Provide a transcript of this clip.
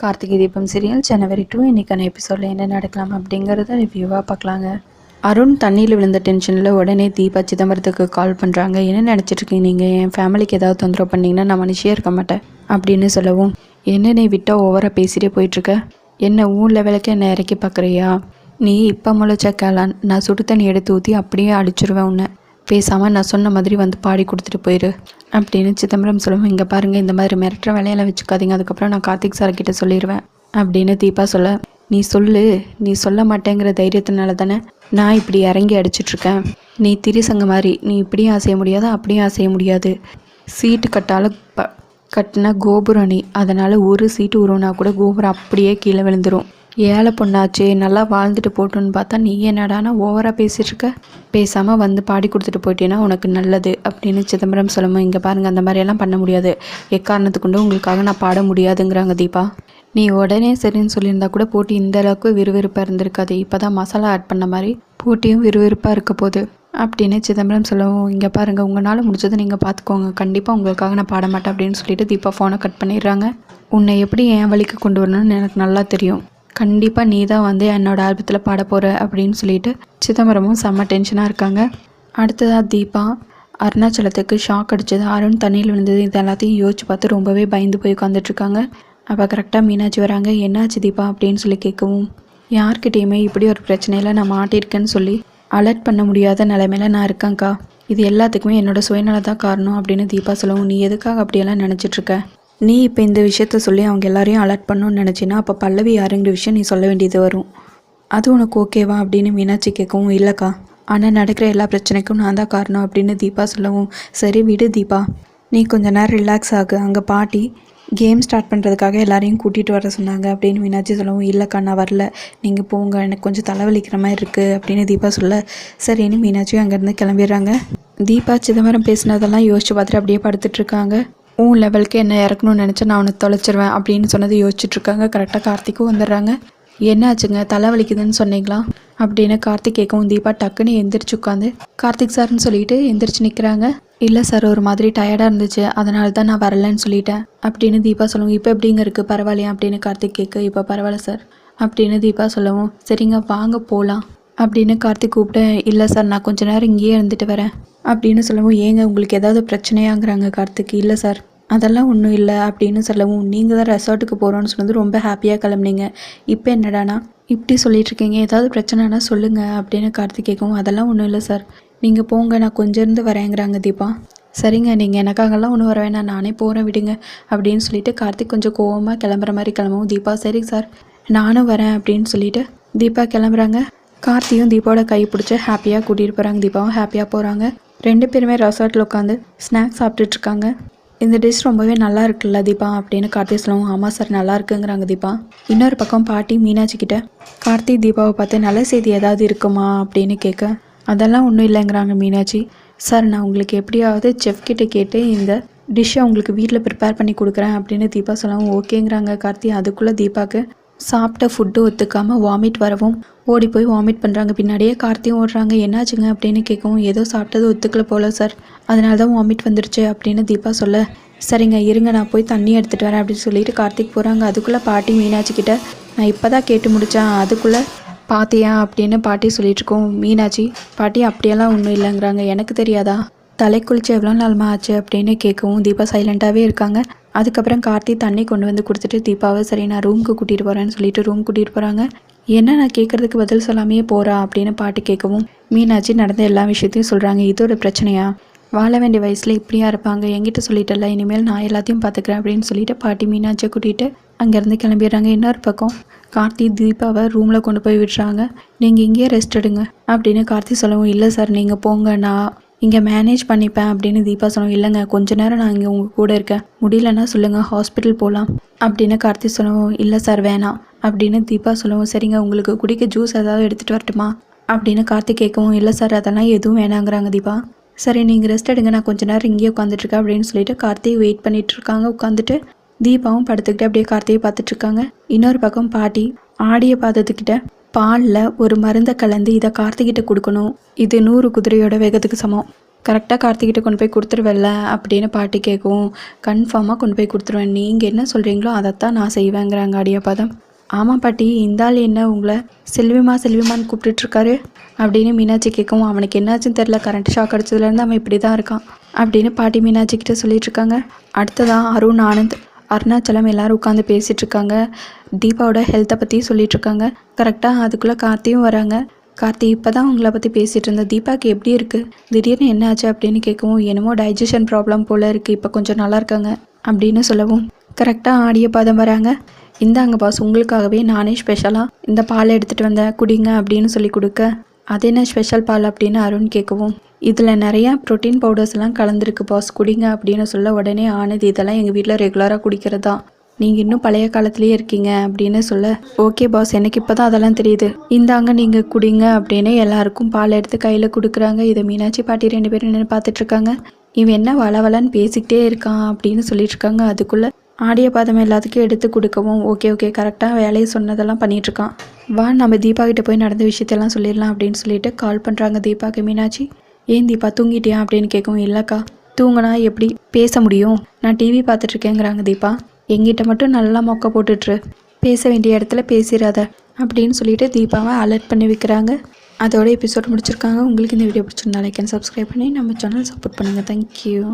Karthigai Deepam serial ஜனவரி 2 இன்னைக்கான எபிசோடில் என்ன நடக்கலாம் அப்படிங்கிறத ரிவ்யூவாக பார்க்கலாங்க. அருண் தண்ணியில் விழுந்த டென்ஷனில் உடனே தீபா சிதம்பரத்துக்கு கால் பண்ணுறாங்க. என்ன நினச்சிட்ருக்கீங்க, நீங்கள் என் ஃபேமிலிக்கு ஏதாவது தொந்தரவு பண்ணிங்கன்னா நான் மனுஷியே இருக்க மாட்டேன் அப்படின்னு சொல்லவும், என்ன நீ விட்டால் ஓவராக பேசிகிட்டே போயிட்டுருக்க, என்ன ஊன் லெவலுக்கு என்ன இறக்கி பார்க்குறியா, நீ இப்போ முளைச்ச கேளான், நான் சுடு தண்ணி எடுத்து ஊற்றி அப்படியே அடிச்சிருவேன் உன்னை, பேசாமல் நான் சொன்ன மாதிரி வந்து பாடி கொடுத்துட்டு போயிரு அப்படின்னு சிதம்பரம் சொல்லுவோம். இங்கே பாருங்கள், இந்த மாதிரி மிரட்டுற வேலையெல்லாம் வச்சுக்காதீங்க, அதுக்கப்புறம் நான் கார்த்திக் சார்கிட்ட சொல்லிடுவேன் அப்படின்னு தீபா சொல்ல, நீ சொல்லு, நீ சொல்ல மாட்டேங்கிற தைரியத்தினால தானே நான் இப்படி இறங்கி அடிச்சிட்ருக்கேன். நீ திரிசங்க மாதிரி, நீ இப்படியும் அசைய முடியாது அப்படியும் அசைய முடியாது, சீட்டு கட்டால கட்டின கோபுரம் நீ, அதனால் ஒரு சீட்டு உருவனா கூட கோபுரம் அப்படியே கீழே விழுந்துடும். ஏழை பொண்ணாச்சே, நல்லா வாழ்ந்துட்டு போட்டோன்னு பார்த்தா நீ என்னடானா ஓவராக பேசிகிட்ருக்க, பேசாமல் வந்து பாடி கொடுத்துட்டு போயிட்டேன்னா உனக்கு நல்லது அப்படின்னு சிதம்பரம் சொல்லணும். இங்கே பாருங்கள், அந்த மாதிரியெல்லாம் பண்ண முடியாது, எக்காரணத்து கொண்டு உங்களுக்காக நான் பாட முடியாதுங்கிறாங்க தீபா. நீ உடனே சரின்னு சொல்லியிருந்தா கூட போட்டி இந்த அளவுக்கு விறுவிறுப்பாக இருந்திருக்காது, இப்போ தான் மசாலா ஆட் பண்ண மாதிரி போட்டியும் விறுவிறுப்பாக இருக்க போகுது அப்படின்னு சிதம்பரம் சொல்லவும், இங்கே பாருங்கள், உங்களால் முடிஞ்சதை நீங்கள் பார்த்துக்கோங்க, கண்டிப்பாக உங்களுக்காக நான் பாட மாட்டேன் அப்படின்னு சொல்லிட்டு தீபா ஃபோனை கட் பண்ணிடுறாங்க. உன்னை எப்படி என் வழிக்கு கொண்டு வரணும்னு எனக்கு நல்லா தெரியும், கண்டிப்பாக நீ தான் வந்து என்னோட ஆல்பத்தில் பாட போகிற அப்படின்னு சொல்லிட்டு சிதம்பரமும் செம்ம டென்ஷனாக இருக்காங்க. அடுத்ததாக தீபா அருணாச்சலத்துக்கு ஷாக் அடித்தது, அருண் தண்ணியில் விழுந்தது, இது எல்லாத்தையும் யோசிச்சு பார்த்து ரொம்பவே பயந்து போய் உட்காந்துட்ருக்காங்க. அப்போ கரெக்டாக மீனாட்சி வராங்க. என்னாச்சு தீபா அப்படின்னு சொல்லி கேட்கவும், யார்கிட்டையுமே இப்படி ஒரு பிரச்சனையில் நான் மாட்டியிருக்கேன்னு சொல்லி அலர்ட் பண்ண முடியாத நிலைமையில நான் இருக்கேன்க்கா, இது எல்லாத்துக்குமே என்னோட சுயநல தான் காரணம் அப்படின்னு தீபா சொல்லவும், நீ எதுக்காக அப்படியெல்லாம் நினச்சிட்ருக்க, நீ இப்போ இந்த விஷயத்த சொல்லி அவங்க எல்லாரையும் அலர்ட் பண்ணணும்னு நினச்சின்னா அப்போ பல்லவி யாருங்கிற விஷயம் நீ சொல்ல வேண்டியது வரும், அது உனக்கு ஓகேவா அப்படின்னு மீனாட்சி கேட்கவும், இல்லைக்கா, ஆனால் நடக்கிற எல்லா பிரச்சனைக்கும் நான் தான் காரணம் அப்படின்னு தீபா சொல்லவும், சரி விடு தீபா, நீ கொஞ்ச நேரம் ரிலாக்ஸ் ஆகு, அங்கே பாட்டி கேம் ஸ்டார்ட் பண்ணுறதுக்காக எல்லாரையும் கூட்டிகிட்டு வர சொன்னாங்க அப்படின்னு மீனாட்சி சொல்லவும், இல்லைக்கா நான் வரல, நீங்கள் போங்க, எனக்கு கொஞ்சம் தலைவலிக்கிற மாதிரி இருக்குது அப்படின்னு தீபா சொல்ல, சரின்னு மீனாட்சியும் அங்கேருந்து கிளம்பிடுறாங்க. தீபா சிதம்பரம் பேசினதெல்லாம் யோசிச்சு பார்த்துட்டு அப்படியே படுத்துட்ருக்காங்க. உன் லெவலுக்கு என்ன இறக்கணும்னு நினச்சா நான் அவனை தொலைச்சிருவேன் அப்படின்னு சொன்னது யோசிச்சுட்ருக்காங்க. கரெக்டாக கார்த்திக்கும் வந்துடுறாங்க. என்னாச்சுங்க, தலைவலிக்குதுன்னு சொன்னீங்களா அப்படின்னு கார்த்திக் கேட்கவும், தீபா டக்குன்னு எந்திரிச்சு உட்காந்து கார்த்திக் சார்னு சொல்லிட்டு எந்திரிச்சு நிற்கிறாங்க. இல்லை சார், ஒரு மாதிரி டயர்டாக இருந்துச்சு, அதனால தான் நான் வரலன்னு சொல்லிட்டேன் அப்படின்னு தீபா சொல்லுவோம். இப்போ எப்படிங்க இருக்குது, பரவாயில்லையா அப்படின்னு கார்த்திக் கேட்க, இப்போ பரவாயில்ல சார் அப்படின்னு தீபா சொல்லவும், சரிங்க வாங்க போகலாம் அப்படின்னு கார்த்திக் கூப்பிட்டு, இல்லை சார் நான் கொஞ்ச நேரம் இங்கேயே இருந்துட்டு வரேன் அப்படின்னு சொல்லவும், ஏங்க உங்களுக்கு ஏதாவது பிரச்சனையாங்கிறாங்க கார்த்திக். இல்லை சார் அதெல்லாம் ஒன்றும் இல்லை அப்படின்னு சொல்லவும், நீங்கள் தான் ரெசார்ட்டுக்கு போகிறோன்னு சொன்னது ரொம்ப ஹாப்பியாக கிளம்புனீங்க, இப்போ என்னடானா இப்படி சொல்லிகிட்ருக்கீங்க, ஏதாவது பிரச்சனைனா சொல்லுங்கள் அப்படின்னு கார்த்திக் கேட்கவும், அதெல்லாம் ஒன்றும் இல்லை சார், நீங்கள் போங்க, நான் கொஞ்சம் இருந்து வரேங்கிறாங்க தீபா. சரிங்க, நீங்கள் எனக்காகலாம் ஒன்றும் வர வேணாம், நானே போகிறேன் விடுங்க அப்படின்னு சொல்லிட்டு கார்த்திக் கொஞ்சம் கோவமாக கிளம்புற மாதிரி கிளம்பவும், தீபா சரி சார் நானும் வரேன் அப்படின்னு சொல்லிட்டு தீபா கிளம்புறாங்க. கார்த்தியும் தீபாவோட கை பிடிச்சி ஹாப்பியாக கூட்டிகிட்டு போகிறாங்க. தீபாவும் ஹாப்பியாக போகிறாங்க. ரெண்டு பேருமே ரெசார்ட்டில் உட்காந்து ஸ்நாக்ஸ் சாப்பிட்டுட்ருக்காங்க. இந்த டிஷ் ரொம்பவே நல்லா இருக்குல்ல தீபா அப்படின்னு கார்த்திக் சொல்லவும், ஆமாம் சார் நல்லா இருக்குங்கிறாங்க தீபா. இன்னொரு பக்கம் பாட்டி மீனாட்சி கிட்ட கார்த்திக் தீபாவை பார்த்து நல்ல செய்தி ஏதாவது இருக்குமா அப்படின்னு கேட்க, அதெல்லாம் ஒன்றும் இல்லைங்கிறாங்க மீனாட்சி. சார் நான் உங்களுக்கு எப்படியாவது செஃப் கிட்ட கேட்டு இந்த டிஷ்ஷை உங்களுக்கு வீட்டில் ப்ரிப்பேர் பண்ணி கொடுக்குறேன் அப்படின்னு தீபா சொல்லவும், ஓகேங்கிறாங்க கார்த்தி. அதுக்குள்ளே தீபாவுக்கு சாப்பிட்ட ஃபுட்டு ஒத்துக்காமல் வாமிட் வரவும் ஓடி போய் வாமிட் பண்ணுறாங்க. பின்னாடியே கார்த்தியும் ஓடுறாங்க. என்னாச்சுங்க அப்படின்னு கேட்கவும், ஏதோ சாப்பிட்டது ஒத்துக்கல போல சார், அதனால தான் வாமிட் வந்துருச்சு அப்படின்னு தீபா சொல்ல, சரிங்க இருங்க நான் போய் தண்ணி எடுத்துகிட்டு வரேன் அப்படின்னு சொல்லிட்டு கார்த்திக் போகிறாங்க. அதுக்குள்ளே பாட்டி மீனாட்சி கிட்ட, நான் இப்போ தான் கேட்டு முடித்தேன், அதுக்குள்ளே பாத்தியா அப்படின்னு பாட்டி சொல்லிட்டுருக்கோம். மீனாட்சி பாட்டி அப்படியெல்லாம் ஒன்றும் இல்லைங்கிறாங்க. எனக்கு தெரியாதா, தலை குளிச்சு எவ்வளோ நாள்மா ஆச்சு அப்படின்னு கேட்கவும் தீபா சைலண்ட்டாகவே இருக்காங்க. அதுக்கப்புறம் கார்த்தி தண்ணி கொண்டு வந்து கொடுத்துட்டு தீபாவை சரி நான் ரூமுக்கு கூட்டிகிட்டு போகிறேன்னு சொல்லிட்டு ரூம் கூட்டிகிட்டு போகிறாங்க. என்ன நான் கேட்குறதுக்கு பதில் சொல்லாமையே போகிறா அப்படின்னு பாட்டி கேட்கவும், மீனாட்சி நடந்த எல்லா விஷயத்தையும் சொல்கிறாங்க. இதோட பிரச்சனையா, வாழ வேண்டிய வயசில் இப்படியா இருப்பாங்க, என்கிட்ட சொல்லிட்டல, இனிமேல் நான் எல்லாத்தையும் பார்த்துக்கிறேன் அப்படின்னு சொல்லிட்டு பாட்டி மீனாட்சியை கூட்டிகிட்டு அங்கேருந்து கிளம்பிடுறாங்க. இன்னொரு பக்கம் கார்த்தி தீபாவை ரூமில் கொண்டு போய் விடுறாங்க. நீங்கள் இங்கேயே ரெஸ்ட் எடுங்க அப்படின்னு கார்த்தி சொல்லவும், இல்லை சார் நீங்கள் போங்க, நான் இங்கே மேனேஜ் பண்ணிப்பேன் அப்படின்னு தீபா சொல்லவும், இல்லைங்க கொஞ்ச நேரம் நான் இங்கே உங்கள் கூட இருக்கேன், முடியலன்னா சொல்லுங்கள் ஹாஸ்பிட்டல் போகலாம் அப்படின்னு கார்த்தி சொல்லவும், இல்லை சார் வேணாம் அப்படின்னு தீபா சொல்லவும், சரிங்க உங்களுக்கு குடிக்க ஜூஸ் ஏதாவது எடுத்துகிட்டு வரட்டுமா அப்படின்னு கார்த்தி கேட்கவும், இல்லை சார் அதெல்லாம் எதுவும் வேணாங்கிறாங்க தீபா. சரி நீங்கள் ரெஸ்ட் எடுங்க, நான் கொஞ்ச நேரம் இங்கேயே உட்காந்துட்ருக்கேன் அப்படின்னு சொல்லிட்டு கார்த்தியை வெயிட் பண்ணிகிட்ருக்காங்க. உட்காந்துட்டு தீபாவும் படுத்துக்கிட்டு அப்படியே கார்த்தியை பார்த்துட்ருக்காங்க. இன்னொரு பக்கம் பாட்டி ஆடிய பாதத்துக்கிட்ட பாலில் ஒரு மருந்தை கலந்து இதை கார்த்திகிட்ட கொடுக்கணும், இது 100 குதிரையோட வேகத்துக்கு சமம், கரெக்டாக கார்த்திகிட்ட கொண்டு போய் கொடுத்துருவேல்ல அப்படின்னு பாட்டி கேட்கவும், கன்ஃபார்மாக கொண்டு போய் கொடுத்துருவேன், நீங்கள் என்ன சொல்கிறீங்களோ அதைத்தான் நான் செய்வேங்கிறாங்க ஆடியபாதம். ஆமாம் பாட்டி, இந்த ஆள் என்ன உங்களை செல்விமான்னு கூப்பிட்டுட்ருக்காரு அப்படின்னு மீனாட்சி கேட்கவும், அவனுக்கு என்னாச்சுன்னு தெரில, கரண்ட் ஷாக் அடிச்சதுலேருந்து அவன் இப்படி தான் இருக்கான் அப்படின்னு பாட்டி மீனாட்சி கிட்ட சொல்லிட்டுருக்காங்க. அடுத்ததான் அருண், ஆனந்த், அருணாச்சலம் எல்லோரும் உட்காந்து பேசிகிட்ருக்காங்க. தீபாவோட ஹெல்த்தை பற்றி சொல்லிகிட்ருக்காங்க. கரெக்டாக அதுக்குள்ளே கார்த்தியும் வராங்க. கார்த்தி, இப்போ தான் உங்களை பற்றி பேசிகிட்டு இருந்தேன், தீபாவுக்கு எப்படி இருக்குது, திடீர்னு என்ன ஆச்சு அப்படின்னு கேட்கவும், என்னமோ டைஜஷன் ப்ராப்ளம் போல் இருக்குது, இப்போ கொஞ்சம் நல்லா இருக்காங்க அப்படின்னு சொல்லவும், கரெக்டாக ஆடியபாதம் வராங்க. இந்தாங்க பாஸ், உங்களுக்காகவே நானே ஸ்பெஷலாக இந்த பால் எடுத்துகிட்டு வந்தேன், குடிங்க அப்படின்னு சொல்லி கொடுக்க, அது என்ன ஸ்பெஷல் பால் அப்படின்னு அருண் கேட்கவும், இதில் நிறையா ப்ரோட்டீன் பவுடர்ஸ்லாம் கலந்துருக்கு பாஸ், குடிங்க அப்படின்னு சொல்ல உடனே ஆனது, இதெல்லாம் எங்கள் வீட்டில் ரெகுலராக குடிக்கிறதா, நீங்கள் இன்னும் பழைய காலத்துலேயே இருக்கீங்க அப்படின்னு சொல்ல, ஓகே பாஸ், எனக்கு இப்போ தான் அதெல்லாம் தெரியுது, இந்தாங்க நீங்கள் குடிங்க அப்படின்னு எல்லாருக்கும் பால் எடுத்து கையில் கொடுக்குறாங்க. இதை மீனாட்சி பாட்டி 2 பேரும் நின்று பார்த்துட்ருக்காங்க. இவன் என்ன வளவலன்னு பேசிக்கிட்டே இருக்கான் அப்படின்னு சொல்லிட்டுருக்காங்க. அதுக்குள்ளே ஆடியபாதம் எல்லாத்துக்கும் எடுத்து கொடுக்கவும், ஓகே கரெக்டாக வேலையை சொன்னதெல்லாம் பண்ணிகிட்ருக்கான், வா நம்ம தீபா கிட்ட போய் நடந்த விஷயத்தெல்லாம் சொல்லிடலாம் அப்படின்னு சொல்லிட்டு கால் பண்ணுறாங்க தீபாவுக்கு. மீனாட்சி, ஏன் தீபா தூங்கிட்டியா அப்படின்னு கேட்கவும், இல்லைக்கா, தூங்கினா எப்படி பேச முடியும், நான் டிவி பார்த்துட்ருக்கேங்கிறாங்க தீபா. எங்கிட்ட மட்டும் நல்லா மொக்க போட்டுட்ரு, பேச வேண்டிய இடத்துல பேசிடாத அப்படின்னு சொல்லிட்டு தீபாவை அலர்ட் பண்ணி வைக்கிறாங்க. அதோட எபிசோட் முடிச்சிருக்காங்க. உங்களுக்கு இந்த வீடியோ பிடிச்சிருந்தா லைக் அண்ட் சப்ஸ்கிரைப் பண்ணி நம்ம சேனல் சப்போர்ட் பண்ணுங்கள். தேங்க்யூ.